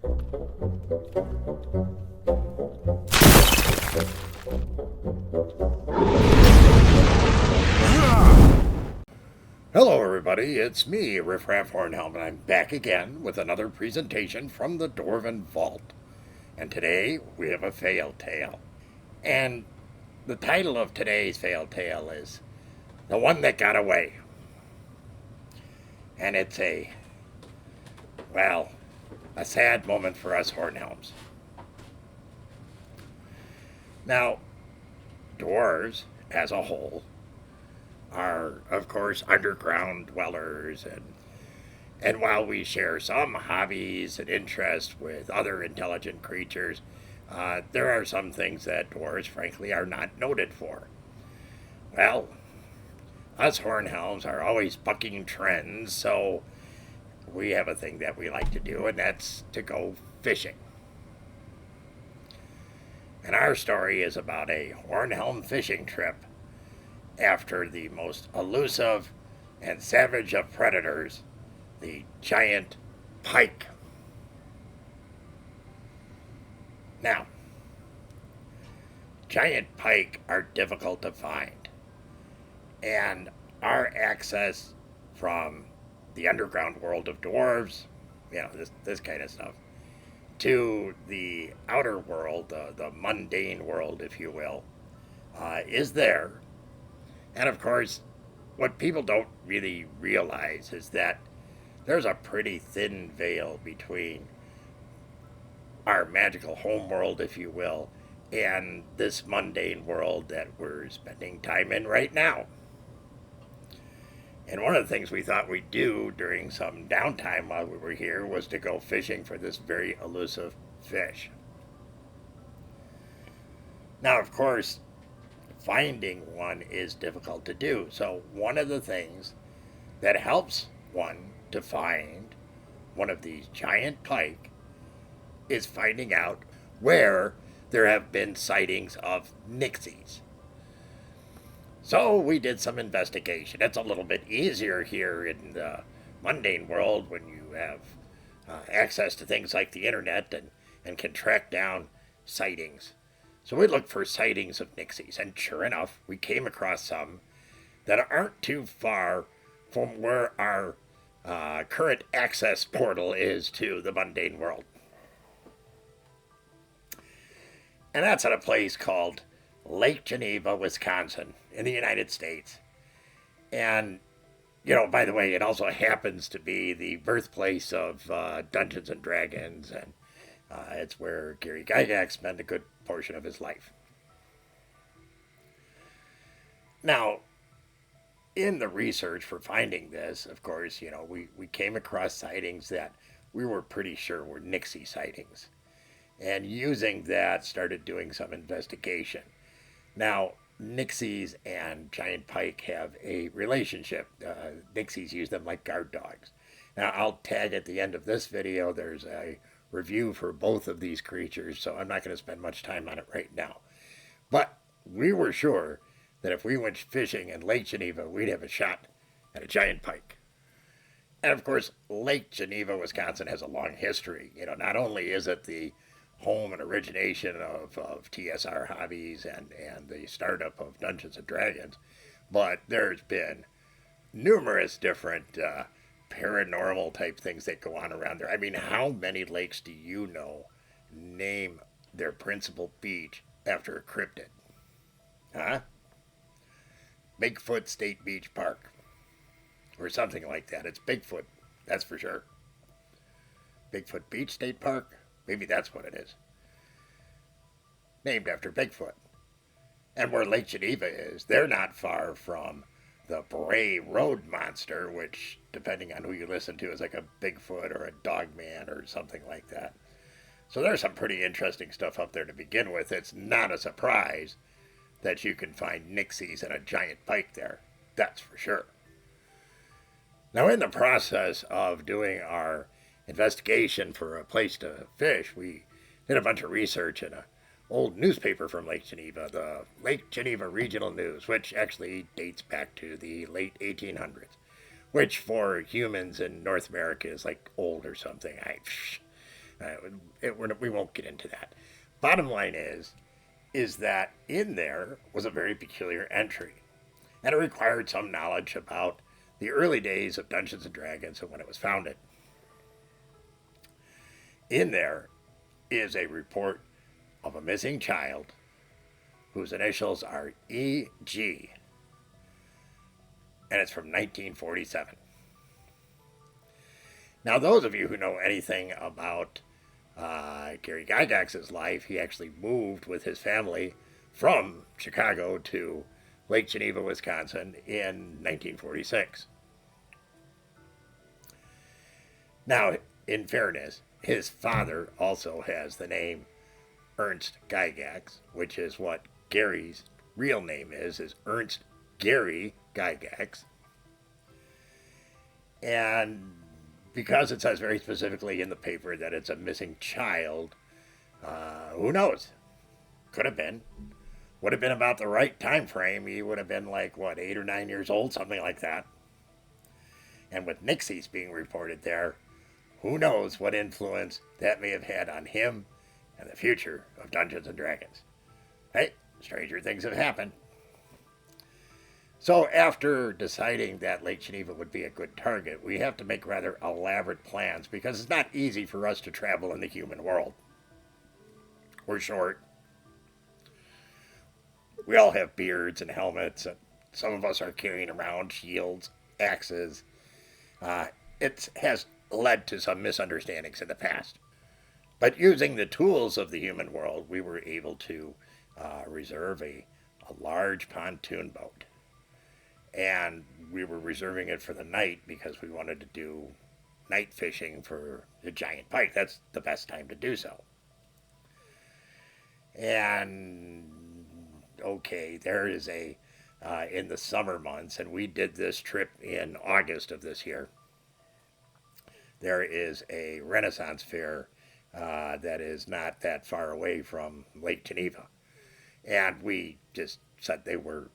Hello everybody, it's me, Riffraff Hornhelm, and I'm back again with another presentation from the Dwarven Vault. And today we have a FAIL tale. And the title of today's FAIL tale is The One That Got Away. And it's a sad moment for us Hornhelms. Now, dwarves, as a whole, are, of course, underground dwellers, and while we share some hobbies and interests with other intelligent creatures, there are some things that dwarves, frankly, are not noted for. Well, us Hornhelms are always bucking trends, so we have a thing that we like to do, and that's to go fishing. And our story is about a Hornhelm fishing trip after the most elusive and savage of predators, the giant pike. Now, giant pike are difficult to find, and our access from the underground world of dwarves, this kind of stuff, to the outer world, the mundane world, if you will, is there. And of course, what people don't really realize is that there's a pretty thin veil between our magical home world, if you will, and this mundane world that we're spending time in right now. And one of the things we thought we'd do during some downtime while we were here was to go fishing for this very elusive fish. Now, of course, finding one is difficult to do. So one of the things that helps one to find one of these giant pike is finding out where there have been sightings of nixies. So we did some investigation. It's a little bit easier here in the mundane world when you have access to things like the internet and can track down sightings. So we looked for sightings of nixies, and sure enough, we came across some that aren't too far from where our current access portal is to the mundane world. And that's at a place called Lake Geneva, Wisconsin, in the United States. And, by the way, it also happens to be the birthplace of Dungeons and Dragons, and it's where Gary Gygax spent a good portion of his life. Now, in the research for finding this, of course, we came across sightings that we were pretty sure were nixie sightings. And using that, started doing some investigation. Now, nixies and giant pike have a relationship. Nixies use them like guard dogs. Now, I'll tag at the end of this video, there's a review for both of these creatures, so I'm not going to spend much time on it right now. But we were sure that if we went fishing in Lake Geneva, we'd have a shot at a giant pike. And of course, Lake Geneva, Wisconsin has a long history. Not only is it the home and origination of TSR hobbies and the startup of Dungeons and Dragons, but there's been numerous different paranormal type things that go on around there. I mean, how many lakes do you know name their principal beach after a cryptid? Huh? Bigfoot State Beach Park. Or something like that. It's Bigfoot, that's for sure. Bigfoot Beach State Park? Maybe that's what it is. Named after Bigfoot. And where Lake Geneva is, they're not far from the Bray Road Monster, which, depending on who you listen to, is like a Bigfoot or a Dogman or something like that. So there's some pretty interesting stuff up there to begin with. It's not a surprise that you can find nixies and a giant pike there. That's for sure. Now, in the process of doing our investigation for a place to fish, we did a bunch of research in an old newspaper from Lake Geneva, the Lake Geneva Regional News, which actually dates back to the late 1800s, which for humans in North America is like old or something. We won't get into that. Bottom line is that in there was a very peculiar entry, and it required some knowledge about the early days of Dungeons and Dragons and when it was founded. In there is a report of a missing child whose initials are EG, and it's from 1947. Now, those of you who know anything about Gary Gygax's life, he actually moved with his family from Chicago to Lake Geneva, Wisconsin in 1946. Now, in fairness, his father also has the name Ernst Gygax, which is what Gary's real name is Ernst Gary Gygax. And because it says very specifically in the paper that it's a missing child, who knows? Could have been. Would have been about the right time frame. He would have been like, 8 or 9 years old, something like that. And with Nixie's being reported there, who knows what influence that may have had on him and the future of Dungeons and Dragons. Hey, stranger things have happened. So after deciding that Lake Geneva would be a good target, we have to make rather elaborate plans because it's not easy for us to travel in the human world. We're short. We all have beards and helmets, and some of us are carrying around shields, axes. It has led to some misunderstandings in the past. But using the tools of the human world, we were able to reserve a large pontoon boat. And we were reserving it for the night because we wanted to do night fishing for the giant pike. That's the best time to do so. And okay, there is in the summer months, and we did this trip in August of this year. There is a Renaissance fair that is not that far away from Lake Geneva. And we just said we're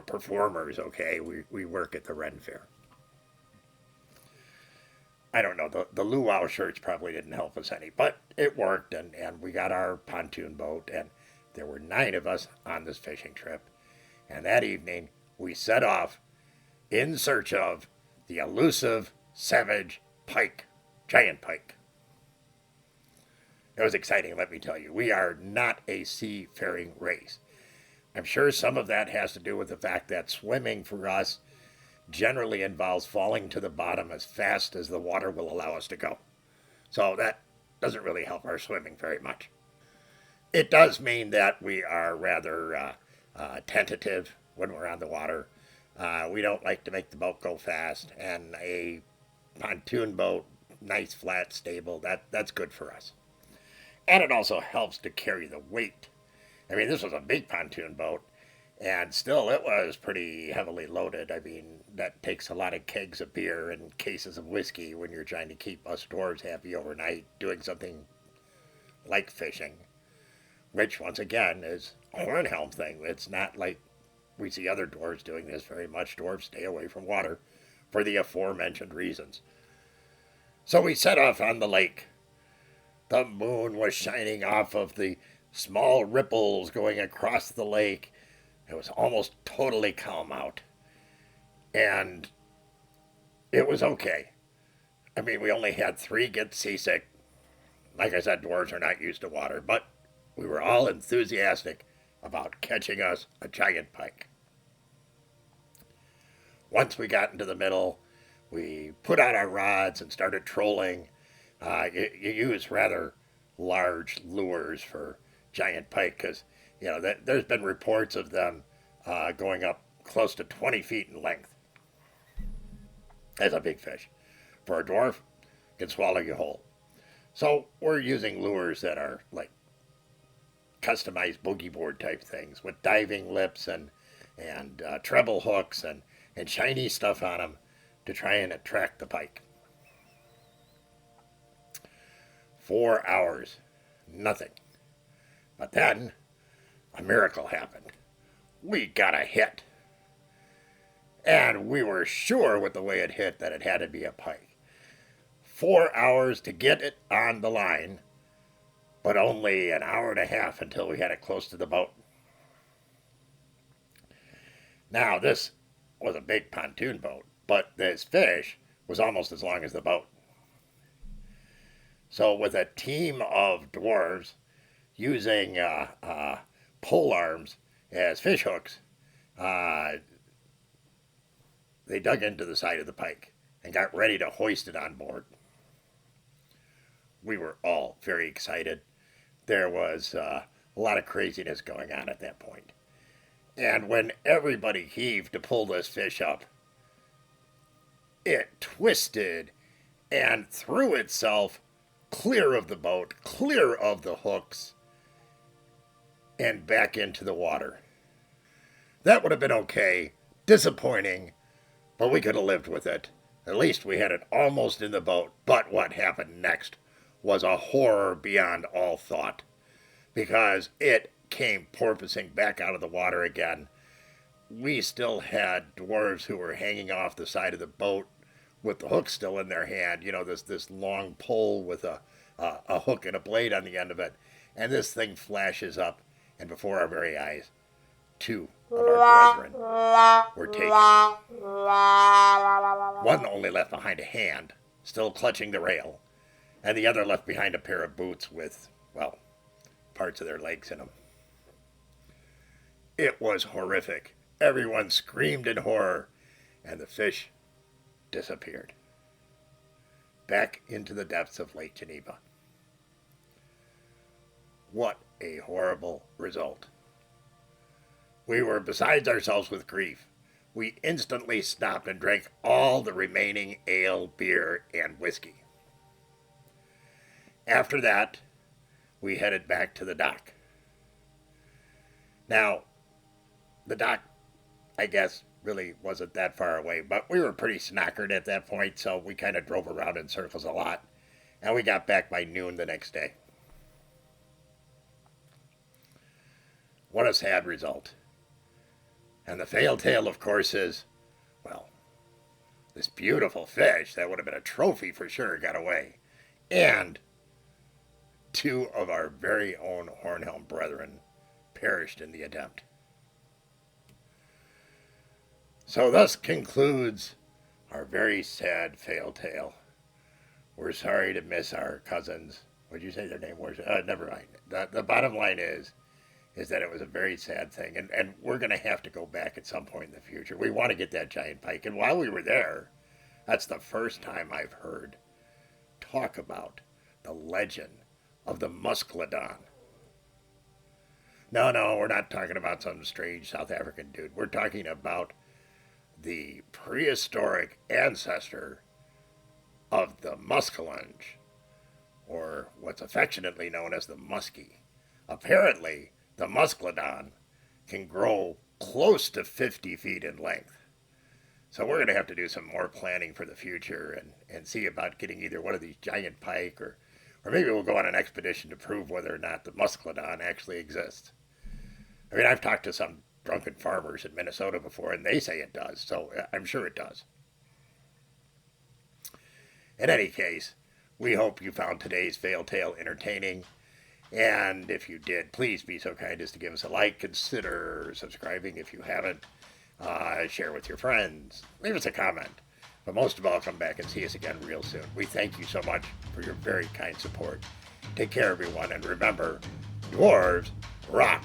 performers, okay? We work at the Ren Fair. I don't know, the luau shirts probably didn't help us any, but it worked, and we got our pontoon boat, and there were 9 of us on this fishing trip. And that evening, we set off in search of the elusive, savage pike, giant pike. It was exciting, let me tell you. We are not a seafaring race. I'm sure some of that has to do with the fact that swimming for us generally involves falling to the bottom as fast as the water will allow us to go. So that doesn't really help our swimming very much. It does mean that we are rather tentative when we're on the water. We don't like to make the boat go fast, and a pontoon boat, nice, flat, stable, that's good for us. And it also helps to carry the weight. I mean, this was a big pontoon boat, and still it was pretty heavily loaded. I mean, that takes a lot of kegs of beer and cases of whiskey when you're trying to keep us dwarves happy overnight doing something like fishing, which, once again, is a Hornhelm thing. It's not like we see other dwarves doing this very much. Dwarves stay away from water for the aforementioned reasons. So we set off on the lake. The moon was shining off of the small ripples going across the lake. It was almost totally calm out. And it was okay. I mean, we only had 3 get seasick. Like I said, dwarves are not used to water, but we were all enthusiastic about catching us a giant pike. Once we got into the middle, we put out our rods and started trolling. You use rather large lures for giant pike because, there's been reports of them going up close to 20 feet in length. That's a big fish. For a dwarf, it can swallow you whole. So we're using lures that are like customized boogie board type things with diving lips and treble hooks and shiny stuff on them to try and attract the pike. 4 hours, nothing. But then a miracle happened. We got a hit. And we were sure with the way it hit that it had to be a pike. 4 hours to get it on the line, but only an hour and a half until we had it close to the boat. Now, this was a big pontoon boat, but this fish was almost as long as the boat. So with a team of dwarves using pole arms as fish hooks, they dug into the side of the pike and got ready to hoist it on board. We were all very excited. There was a lot of craziness going on at that point. And when everybody heaved to pull this fish up, it twisted and threw itself clear of the boat, clear of the hooks, and back into the water. That would have been okay, disappointing, but we could have lived with it. At least we had it almost in the boat. But what happened next was a horror beyond all thought, because it came porpoising back out of the water again. We still had dwarves who were hanging off the side of the boat with the hook still in their hand, this long pole with a hook and a blade on the end of it. And this thing flashes up, and before our very eyes, 2 of our brethren were taken. One only left behind a hand, still clutching the rail, and the other left behind a pair of boots with, well, parts of their legs in them. It was horrific. Everyone screamed in horror, and the fish disappeared back into the depths of Lake Geneva. What a horrible result. We were beside ourselves with grief. We instantly stopped and drank all the remaining ale, beer, and whiskey. After that, we headed back to the dock. Now, the dock, I guess, really wasn't that far away, but we were pretty snockered at that point, so we kind of drove around in circles a lot, and we got back by noon the next day. What a sad result. And the fail tale, of course, is, well, this beautiful fish that would have been a trophy for sure got away. And 2 of our very own Hornhelm brethren perished in the attempt. So thus concludes our very sad fail tale. We're sorry to miss our cousins. What did you say their name was? Never mind. The bottom line is that it was a very sad thing. And we're going to have to go back at some point in the future. We want to get that giant pike. And while we were there, that's the first time I've heard talk about the legend of the Musclodon. No, we're not talking about some strange South African dude. We're talking about the prehistoric ancestor of the muskellunge, or what's affectionately known as the muskie. Apparently, the Musclodon can grow close to 50 feet in length. So we're going to have to do some more planning for the future and see about getting either one of these giant pike or maybe we'll go on an expedition to prove whether or not the Musclodon actually exists. I mean, I've talked to some drunken farmers in Minnesota before, and they say it does, so I'm sure it does. In any case, we hope you found today's Fail Tale entertaining. And if you did, please be so kind as to give us a like. Consider subscribing if you haven't. Share with your friends. Leave us a comment. But most of all, come back and see us again real soon. We thank you so much for your very kind support. Take care, everyone. And remember, dwarves rock.